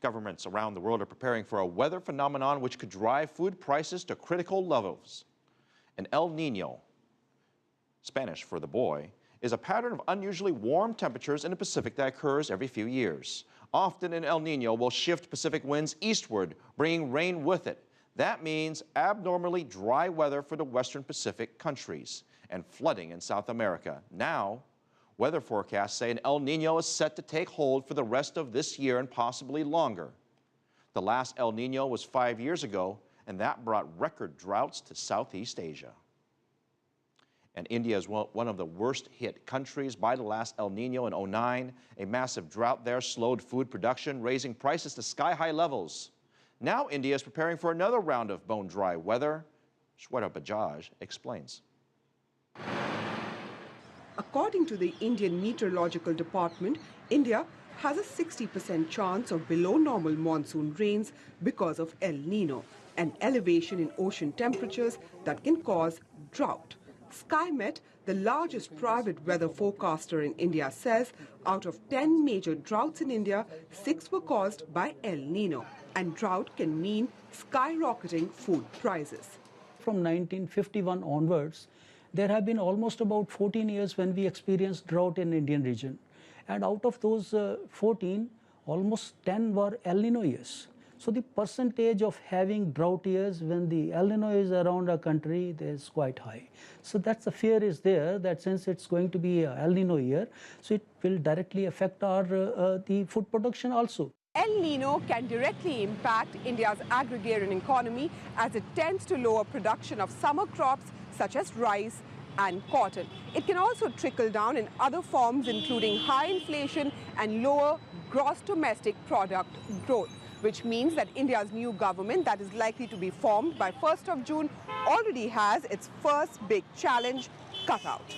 Governments around the world are preparing for a weather phenomenon which could drive food prices to critical levels. An El Nino, Spanish for the boy, is a pattern of unusually warm temperatures in the Pacific that occurs every few years. Often an El Nino will shift Pacific winds eastward, bringing rain with it. That means abnormally dry weather for the Western Pacific countries and flooding in South America. Now, weather forecasts say an El Nino is set to take hold for the rest of this year and possibly longer. The last El Nino was 5 years ago, and that brought record droughts to Southeast Asia. And India is one of the worst hit countries by the last El Nino in 2009. A massive drought there slowed food production, raising prices to sky-high levels. Now India is preparing for another round of bone-dry weather. Shweta Bajaj explains. According to the Indian Meteorological Department, India has a 60% chance of below normal monsoon rains because of El Nino, an elevation in ocean temperatures that can cause drought. SkyMet, the largest private weather forecaster in India, says out of 10 major droughts in India, 6 were caused by El Nino. And drought can mean skyrocketing food prices. From 1951 onwards, there have been almost about 14 years when we experienced drought in Indian region. And out of those 14, almost 10 were El Nino years. So the percentage of having drought years when the El Nino is around a country is quite high. So that's the fear is there that since it's going to be a El Nino year, so it will directly affect our the food production also. El Nino can directly impact India's agrarian economy as it tends to lower production of summer crops such as rice and cotton. It can also trickle down in other forms including high inflation and lower gross domestic product growth, which means that India's new government that is likely to be formed by 1st of June already has its first big challenge cut out.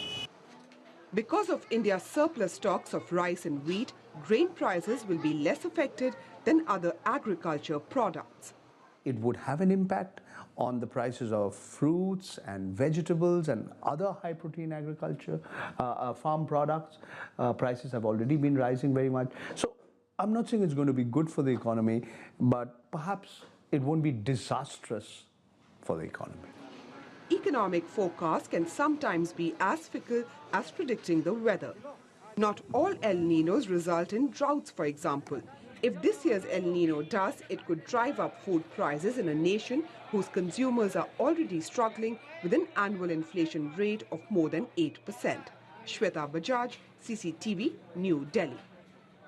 Because of India's surplus stocks of rice and wheat, grain prices will be less affected than other agriculture products. It would have an impact on the prices of fruits and vegetables and other high-protein agriculture, farm products. Prices have already been rising very much. So I'm not saying it's going to be good for the economy, but perhaps it won't be disastrous for the economy. Economic forecasts can sometimes be as fickle as predicting the weather. Not all El Ninos result in droughts, for example. If this year's El Nino does, it could drive up food prices in a nation whose consumers are already struggling with an annual inflation rate of more than 8%. Shweta Bajaj, CCTV, New Delhi.